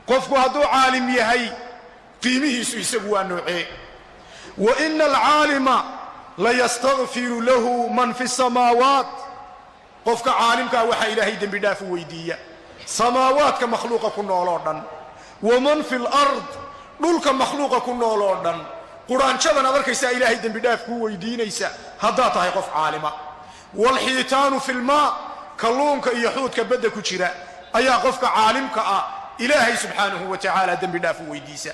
qofku hadduu caalim yahay qiimihiisu isagu waa noocee wa ina alcaalima layastaghfiru lahu man fi samaawaat qofka caalimkaa waxaa ilaahay dembi dhaaf u weydiiya samaawaadka makhluuqa ku nooloo dhan waman fi lard dhulka makhluuqa ku nooloo dhan quraanjadan aad arkaysaa ilaahay dembi dhaaf kuu weydiinaysa haddaad tahay qof caalima waalxiitaanu fi lmaa kalluunka iyo xuudka badda ku jira ayaa qofka caalimka ah ilaahay subxaanahu wa tacaala dembi dhaaf u weydiisa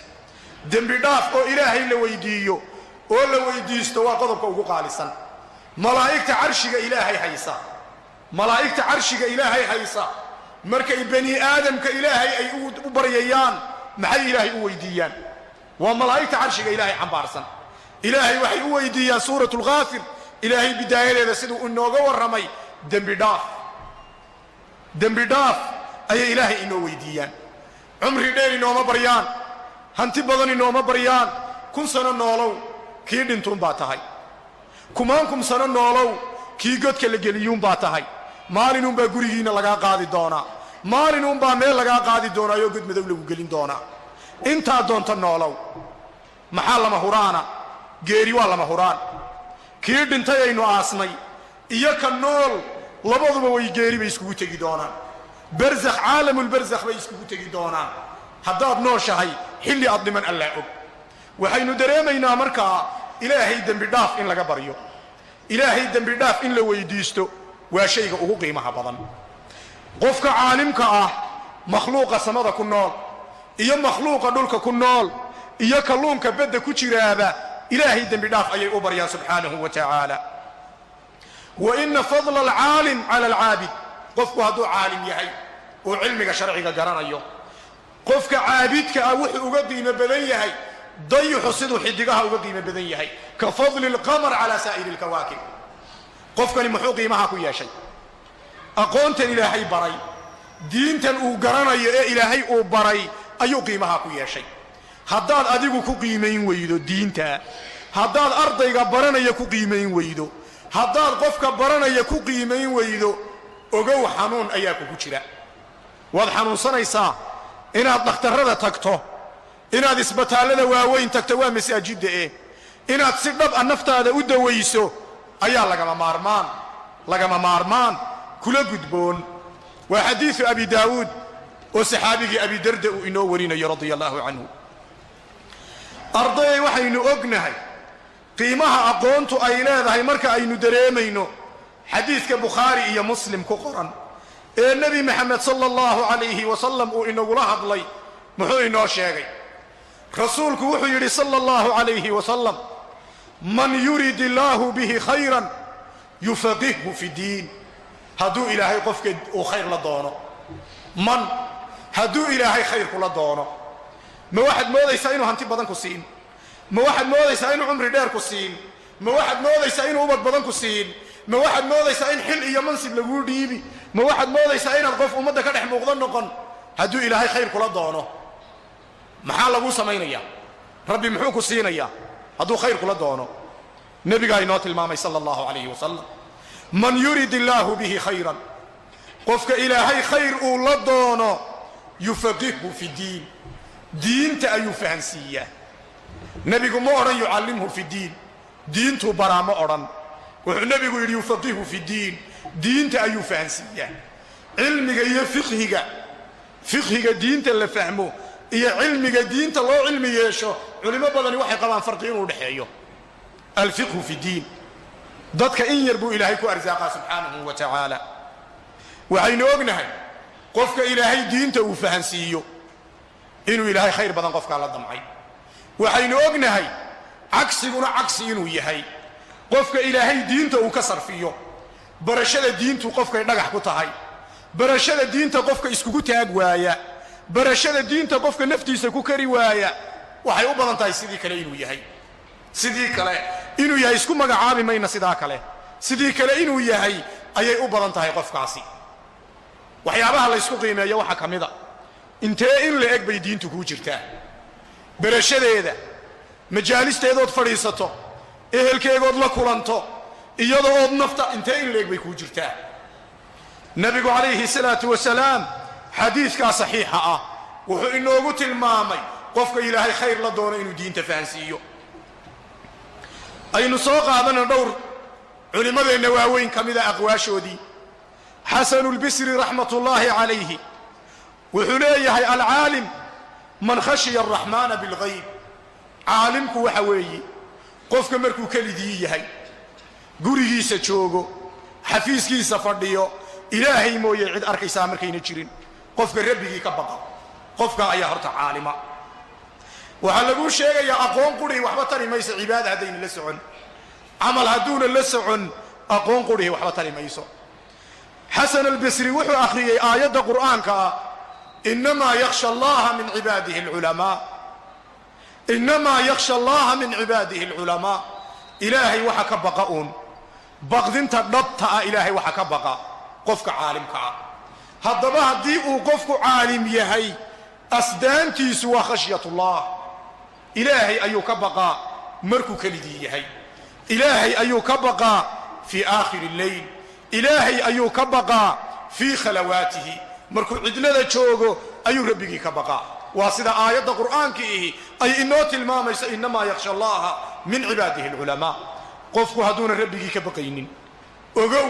dembi dhaaf oo ilaahay la weydiiyo oo la weydiisto waa qodobka ugu qaalisan malaa'igta carshiga ilaahay haysa malaa'igta carshiga ilaahay haysa markay bani aadamka ilaahay ay u baryayaan maxay ilaahay u weydiiyaan waa malaa'igta carshiga ilaahay xambaarsan ilaahay waxay u weydiiyaan suuratu lghaafir ilaahay bidaayadeeda siduu inooga warramay dembi dhaaf ayay ilaahay inoo weydiiyaan cumri dheer inooma baryaan hanti badan inooma baryaan 1,000 sano noolow kii dhintuunbaa tahay 10,000 sano noolow kii godka la geliyuunbaa tahay maalinunbaa gurigiinna lagaa qaadi doonaa maalinunbaa meel lagaa qaadi doonaayoo god madow lagu gelin doonaa intaa doonta noolow maxaa lama huraana geeri waa lama huraan kii dhintay aynu aasnay iyo ka nool labaduba way geeri bay iskugu tegi doonaan barzakh caalamulbarzakh bay iskugu tegi doonaan haddaad nooshahay xilli aad dhiman allaa og waxaynu dareemaynaa markaa ilaahay dembi dhaaf in laga baryo ilaahay dembi dhaaf in la weydiisto waa shayga ugu qiimaha badan qofka caalimka ah makhluuqa samada ku nool iyo makhluuqa dhulka ku nool iyo kalluunka badda ku jiraaba ilaahay dembi dhaaf ayay u baryaan subxaanahu wa tacaala wa ina fadla alcaalim cala alcaabid qofku hadduu caalim yahay oo cilmiga sharciga garanayo qofka caabidka ah wuxuu uga qiimo badan yahay dayuxu siduu xidigaha uga qiimo badan yahay ka fadli alqamar cala saa'iri alkawaakib qofkani muxuu qiimaha ku yeeshay aqoontan ilaahay baray diintan uu garanayo ee ilaahay uu baray ayuu qiimaha ku yeeshay haddaad adigu ku qiimayn weydo diinta haddaad ardayga baranaya ku qiimayn weydo haddaad qofka baranaya ku qiimayn weydo ogow xanuun ayaa kugu jira waad xanuunsanaysaa inaad dhakhtarrada tagto inaad isbitaallada waaweyn tagto waa masaajidda inaad si dhab a naftaada u dawayso ayaa lagama maarmaan kula gudboon waa xadiidu abi daawuud oo saxaabigii abi darda uu inoo warinayo radia allaahu canhu ardayay waxaynu ognahay qiimaha aqoontu ay leedahay marka aynu dareemayno xadiidka bukhaari iyo muslim ku qoran ee nebi maxamed sala allahu calayhi wasalam uu inagula hadlay muxuu inoo sheegay rasuulku wuxuu yidhi sala allahu calayhi wasalam man yurid illaahu bihi khayran yufaqihhu fi diin hadduu ilaahay qofka uu khayr la doono man hadduu ilaahay khayr kula doono ma waxaad moodaysaa inuu hanti badan ku siin ma waxaad moodaysaa inuu cumri dheer ku siin ma waxaad moodaysaa inuu ubad badan ku siin ma waxaad moodaysaa in xil iyo mansib laguu dhiibi ma waxaad moodaysaa inaad qof ummadda ka dhex muuqdo noqon hadduu ilaahay khayr kula doono maxaa laguu samaynayaa rabbi muxuu ku siinayaa hadduu khayr kula doono nebigaa inoo tilmaamay sala allahu calayhi wasalam man yurid illaahu bihi khayran qofka ilaahay khayr uu la doono yufaqihhu fi diin diinta ayuu fahansiiyaa nebigu ma odhan yucallimhu fi diin diintuu baraa ma odhan wuxuu nebigu yidhi yufaqihhu fi diin diinta ayuu fahansiiyaa cilmiga iyo fiqhiga diinta la fahmo iyo cilmiga diinta loo cilmi yeesho culimo badani waxay qabaan farqi inuu dhexeeyo alfiqhu fi diin dadka in yar buu ilaahay ku arsaaqaa subxaanahu wa tacaala waxaynu ognahay qofka ilaahay diinta uu fahansiiyo inuu ilaahay khayr badan qofkaa la damcay waxaynu ognahay cagsiguna cagsi inuu yahay qofka ilaahay diinta uu ka sarfiyo barashada diintu qofkay dhagax ku tahay barashada diinta qofka iskugu taag waaya barashada diinta qofka naftiisa ku kari waaya waxay u badan tahay sidii kale inuu yahay isku magacaabi mayna sidaa kale sidii kale inuu yahay ayay u badan tahay qofkaasi waxyaabaha la ysku qiimeeyo waxaa ka mida intee in la eg bay diintu kuu jirtaa barashadeeda majaalisteedood fadhiisato ehelkeegood la kulanto iyadoo ood nafta intee in la eg bay kuu jirtaa nebigu calayhi salaatu wasalaam xadiidkaa saxiixa ah wuxuu inoogu tilmaamay qofka ilaahay khayr la doono inuu diinta fahansiiyo. aynu soo qaadana dhowr culimmadeenna waaweyn ka mida aqwaashoodii. xasanulbisri raxmatullaahi calayhi wuxuu leeyahay alcaalim man khashiya araxmaana bilghayb. caalimku waxa weeye qofka markuu keligii yahay, gurigiisa joogo, xafiiskiisa fadhiyo, ilaahay mooye cid arkaysaa markayna jirin, qofka rabbigii ka baqa, qofka ayaa horta caalima. waxaa laguu sheegayaa aqoon qudhi waxba tari mayso cibaada haddayna la socon, camal hadduuna la socon aqoon qudhi waxba tari mayso. xasan albisri wuxuu akhriyey aayadda qur'aanka ah inamaa yakhsha allaha min cibaadihi alculamaa. inamaa yakhsha allaha min cibaadihi alculamaa. ilaahay waxa ka baqa uun, baqdinta dhabta ah ilaahay waxa ka baqa qofka caalimka ah. haddaba haddii uu qofku caalim yahay, asdaantiisu waa khashyatullah. ilaahay ayuu ka baqaa markuu keligii yahay, ilaahay ayuu ka baqaa fii aakhiri lleyl, ilaahay ayuu ka baqaa fii khalawaatihi, markuu cidlada joogo ayuu rabbigii ka baqaa. waa sida aayadda qur'aanka ihi ay inoo tilmaamayso inamaa yakhsha allaha min cibaadihi alculamaa. qofku hadduuna rabbigii ka baqaynin, ogow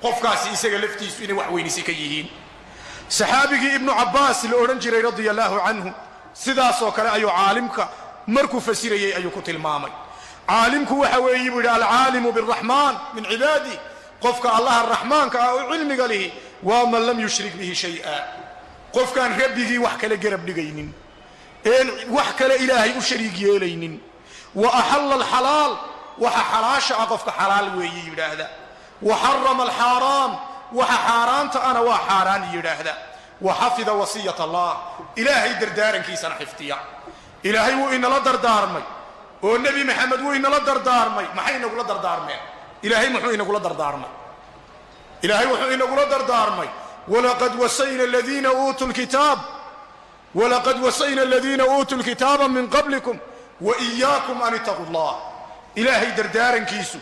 qofkaasi isaga laftiisu inay wax weynisi ka yihiin. saxaabigii ibnu cabbaas la odhan jiray radia allaahu canhu sidaasoo kale ayuu caalimka markuu fasirayey ayuu ku tilmaamay. caalimku waxa weeye buu yidhi alcaalimu biraxmaan min cibaadih. qofka allaha raxmaanka ah oo cilmiga lihi waa man lam yushrik bihi shay'a, qofkaan rabbigii wax kale garab dhigaynin, een wax kale ilaahay u shariig yeelaynin. wa axalla alxalaal, waxa xalaasha ah qofka xalaal weeye yidhaahda. wa xarama alxaaraam, waxa xaaraanta ana waa xaaraan yidhaahda. wa xafida wasiyat allah, ilaahay dardaarankiisana xifdiya. ilaahay wuu inala dardaarmay oo nebi maxamed wuu inala dardaarmay. maxay inagula dardaarmeen? ilaahay muxuu inagula dardaarmay? ilaahay wuxuu inagula dardaarmay walaqad wasayna aladiina uutuu lkitaaba min qablikum wa iyaakum an ittaquu llah. ilaahay dardaarankiisu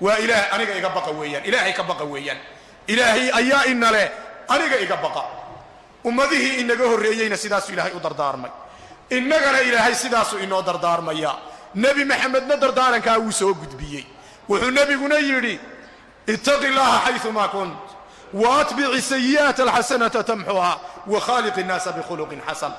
waa ilaah aniga iga baqa weeyaan, ilaahay ka baqa weeyaan. ilaahay ayaa inale aniga iga baqa. ummadihii inaga horreeyeyna sidaasuu ilaahay u dardaarmay, innagana ilaahay sidaasuu inoo dardaarmaya. nebi maxamedna dardaarankaa wuu soo gudbiyey. wuxuu nebiguna yidhi ittaqi llaha xayumaa kunt waatbici sayi'ata alxasanata tamxuha wa khaaliqi innaasa bikhuluqin xasan.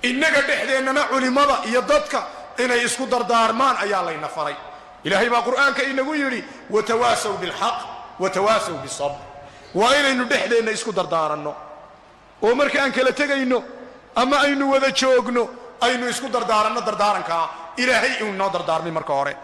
innaga dhexdeennana culimmada iyo dadka inay isku dardaarmaan ayaa layna faray. ilaahay baa qur'aanka inagu yidhi watawaasaw bilxaq watawaasaw bisabr. waa inaynu dhexdeenna isku dardaaranno oo markaan kala tegayno ama aynu wada joogno aynu isku dardaaranno dardaarankaa ilaahay inuu noo dardaarmay marka hore.